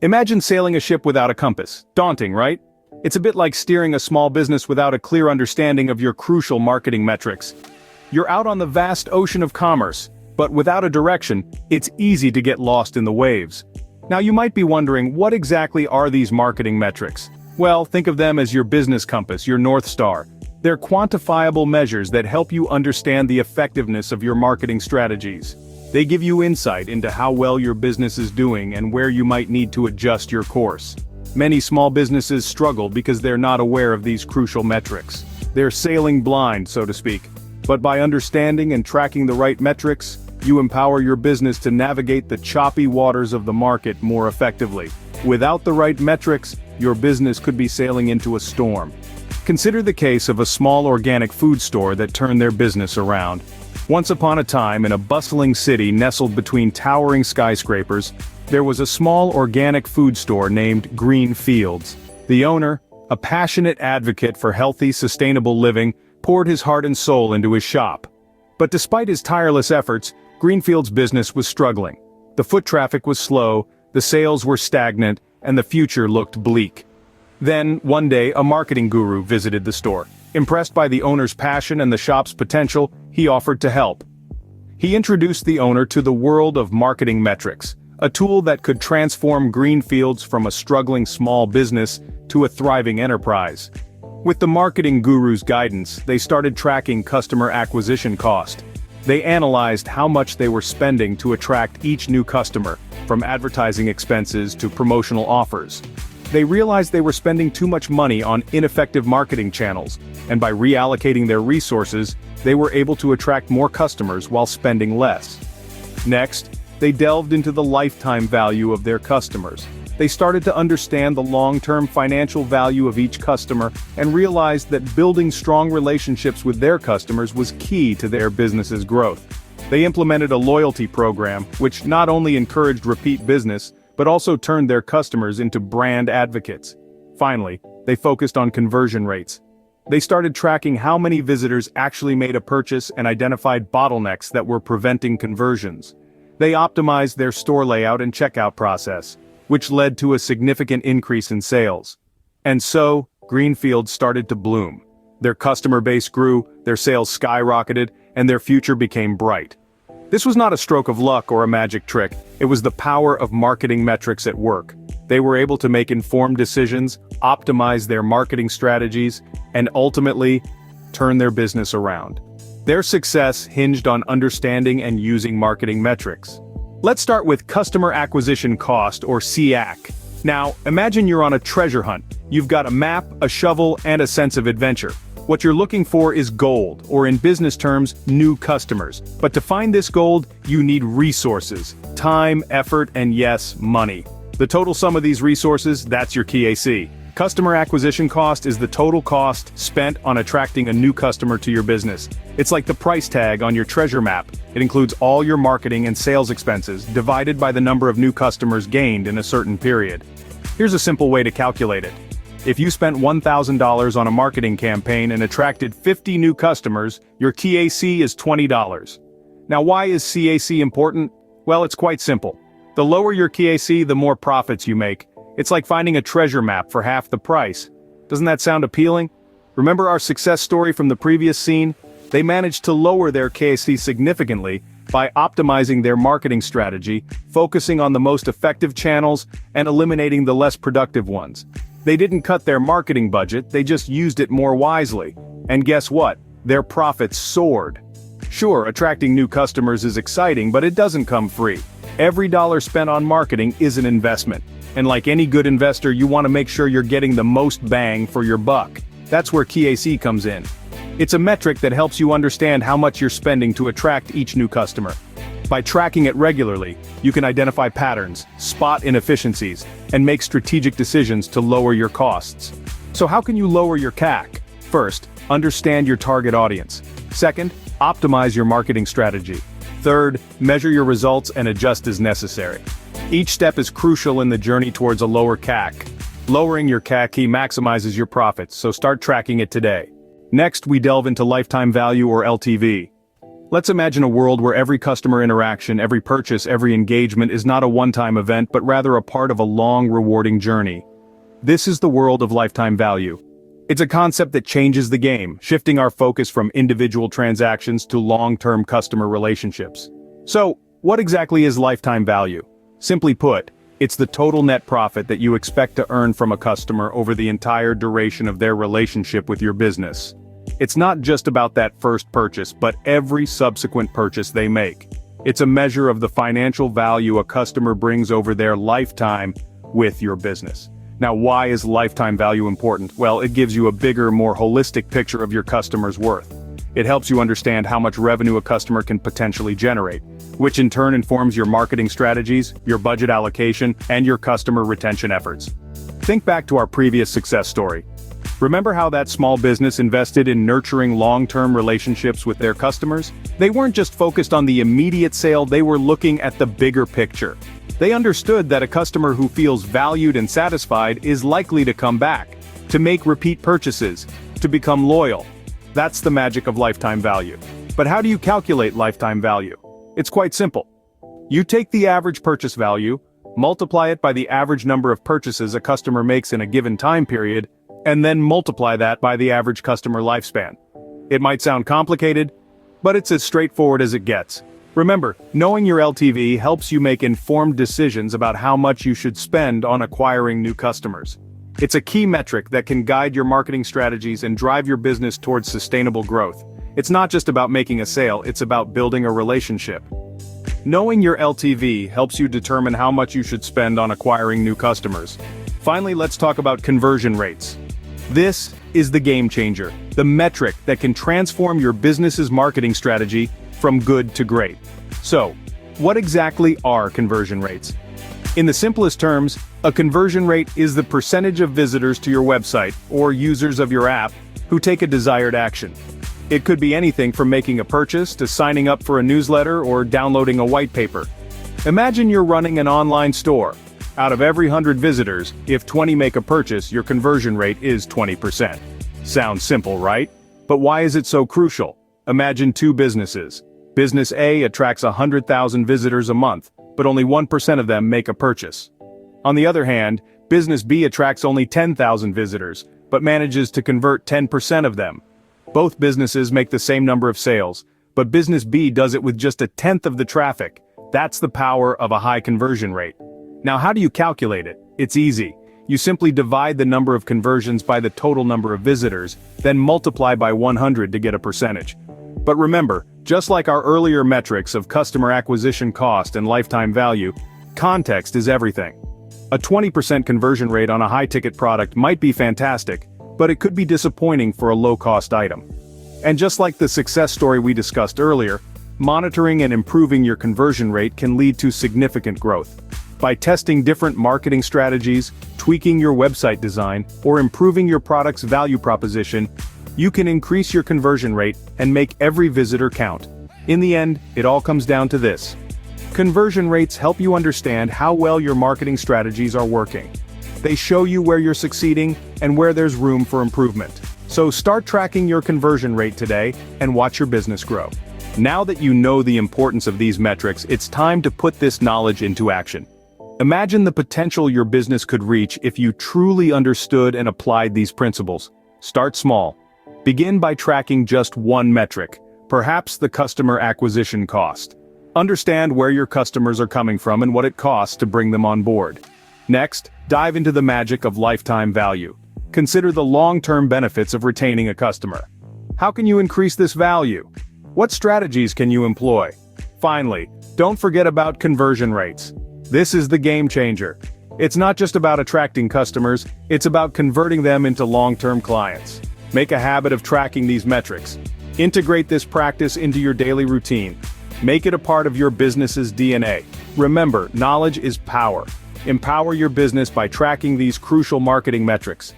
Imagine sailing a ship without a compass. Daunting, right? It's a bit like steering a small business without a clear understanding of your crucial marketing metrics. You're out on the vast ocean of commerce, but without a direction, it's easy to get lost in the waves. Now you might be wondering, what exactly are these marketing metrics? Well, think of them as your business compass, your North Star. They're quantifiable measures that help you understand the effectiveness of your marketing strategies. They give you insight into how well your business is doing and where you might need to adjust your course. Many small businesses struggle because they're not aware of these crucial metrics. They're sailing blind, so to speak. But by understanding and tracking the right metrics, you empower your business to navigate the choppy waters of the market more effectively. Without the right metrics, your business could be sailing into a storm. Consider the case of a small organic food store that turned their business around. Once upon a time, in a bustling city nestled between towering skyscrapers, there was a small organic food store named Green Fields. The owner, a passionate advocate for healthy, sustainable living, poured his heart and soul into his shop. But despite his tireless efforts, Greenfield's business was struggling. The foot traffic was slow, the sales were stagnant, and the future looked bleak. Then, one day, a marketing guru visited the store. Impressed by the owner's passion and the shop's potential, he offered to help. He introduced the owner to the world of marketing metrics, a tool that could transform Greenfields from a struggling small business to a thriving enterprise. With the marketing guru's guidance, they started tracking customer acquisition cost. They analyzed how much they were spending to attract each new customer, from advertising expenses to promotional offers. They realized they were spending too much money on ineffective marketing channels, and by reallocating their resources, they were able to attract more customers while spending less. Next, they delved into the lifetime value of their customers. They started to understand the long-term financial value of each customer and realized that building strong relationships with their customers was key to their business's growth. They implemented a loyalty program, which not only encouraged repeat business, but also turned their customers into brand advocates. Finally, they focused on conversion rates. They started tracking how many visitors actually made a purchase and identified bottlenecks that were preventing conversions. They optimized their store layout and checkout process, which led to a significant increase in sales. And so, Greenfield started to bloom. Their customer base grew, their sales skyrocketed, and their future became bright. This was not a stroke of luck or a magic trick, it was the power of marketing metrics at work. They were able to make informed decisions, optimize their marketing strategies, and ultimately, turn their business around. Their success hinged on understanding and using marketing metrics. Let's start with customer acquisition cost, or CAC. Now, imagine you're on a treasure hunt. You've got a map, a shovel, and a sense of adventure. What you're looking for is gold, or in business terms, new customers. But to find this gold, you need resources, time, effort, and yes, money. The total sum of these resources, that's your CAC. Customer acquisition cost is the total cost spent on attracting a new customer to your business. It's like the price tag on your treasure map. It includes all your marketing and sales expenses, divided by the number of new customers gained in a certain period. Here's a simple way to calculate it. If you spent $1,000 on a marketing campaign and attracted 50 new customers, your CAC is $20. Now, why is CAC important? Well, it's quite simple. The lower your CAC, the more profits you make. It's like finding a treasure map for half the price. Doesn't that sound appealing? Remember our success story from the previous scene? They managed to lower their CAC significantly by optimizing their marketing strategy, focusing on the most effective channels, and eliminating the less productive ones. They didn't cut their marketing budget, they just used it more wisely. And guess what? Their profits soared. Sure, attracting new customers is exciting, but it doesn't come free. Every dollar spent on marketing is an investment. And like any good investor, you want to make sure you're getting the most bang for your buck. That's where CAC comes in. It's a metric that helps you understand how much you're spending to attract each new customer. By tracking it regularly, you can identify patterns, spot inefficiencies, and make strategic decisions to lower your costs. So how can you lower your CAC? First, understand your target audience. Second, optimize your marketing strategy. Third, measure your results and adjust as necessary. Each step is crucial in the journey towards a lower CAC. Lowering your CAC maximizes your profits, so start tracking it today. Next, we delve into lifetime value, or LTV. Let's imagine a world where every customer interaction, every purchase, every engagement is not a one-time event but rather a part of a long, rewarding journey. This is the world of lifetime value. It's a concept that changes the game, shifting our focus from individual transactions to long-term customer relationships. So, what exactly is lifetime value? Simply put, it's the total net profit that you expect to earn from a customer over the entire duration of their relationship with your business. It's not just about that first purchase, but every subsequent purchase they make. It's a measure of the financial value a customer brings over their lifetime with your business. Now, why is lifetime value important? Well, it gives you a bigger, more holistic picture of your customer's worth. It helps you understand how much revenue a customer can potentially generate, which in turn informs your marketing strategies, your budget allocation, and your customer retention efforts. Think back to our previous success story. Remember how that small business invested in nurturing long-term relationships with their customers? They weren't just focused on the immediate sale, they were looking at the bigger picture. They understood that a customer who feels valued and satisfied is likely to come back, to make repeat purchases, to become loyal. That's the magic of lifetime value. But how do you calculate lifetime value? It's quite simple. You take the average purchase value, multiply it by the average number of purchases a customer makes in a given time period, and then multiply that by the average customer lifespan. It might sound complicated, but it's as straightforward as it gets. Remember, knowing your LTV helps you make informed decisions about how much you should spend on acquiring new customers. It's a key metric that can guide your marketing strategies and drive your business towards sustainable growth. It's not just about making a sale, it's about building a relationship. Knowing your LTV helps you determine how much you should spend on acquiring new customers. Finally, let's talk about conversion rates. This is the game changer, the metric that can transform your business's marketing strategy from good to great. So, what exactly are conversion rates? In the simplest terms, a conversion rate is the percentage of visitors to your website or users of your app who take a desired action. It could be anything from making a purchase to signing up for a newsletter or downloading a white paper. Imagine you're running an online store. Out of every 100 visitors, if 20 make a purchase, your conversion rate is 20%. Sounds simple, right? But why is it so crucial? Imagine two businesses. Business A attracts 100,000 visitors a month, but only 1% of them make a purchase. On the other hand, Business B attracts only 10,000 visitors, but manages to convert 10% of them. Both businesses make the same number of sales, but Business B does it with just a tenth of the traffic. That's the power of a high conversion rate. Now, how do you calculate it? It's easy. You simply divide the number of conversions by the total number of visitors, then multiply by 100 to get a percentage. But remember, just like our earlier metrics of customer acquisition cost and lifetime value, context is everything. A 20% conversion rate on a high-ticket product might be fantastic, but it could be disappointing for a low-cost item. And just like the success story we discussed earlier, monitoring and improving your conversion rate can lead to significant growth. By testing different marketing strategies, tweaking your website design, or improving your product's value proposition, you can increase your conversion rate and make every visitor count. In the end, it all comes down to this. Conversion rates help you understand how well your marketing strategies are working. They show you where you're succeeding and where there's room for improvement. So start tracking your conversion rate today and watch your business grow. Now that you know the importance of these metrics, it's time to put this knowledge into action. Imagine the potential your business could reach if you truly understood and applied these principles. Start small. Begin by tracking just one metric, perhaps the customer acquisition cost. Understand where your customers are coming from and what it costs to bring them on board. Next, dive into the magic of lifetime value. Consider the long-term benefits of retaining a customer. How can you increase this value? What strategies can you employ? Finally, don't forget about conversion rates. This is the game changer. It's not just about attracting customers, it's about converting them into long-term clients. Make a habit of tracking these metrics. Integrate this practice into your daily routine. Make it a part of your business's DNA. Remember, knowledge is power. Empower your business by tracking these crucial marketing metrics.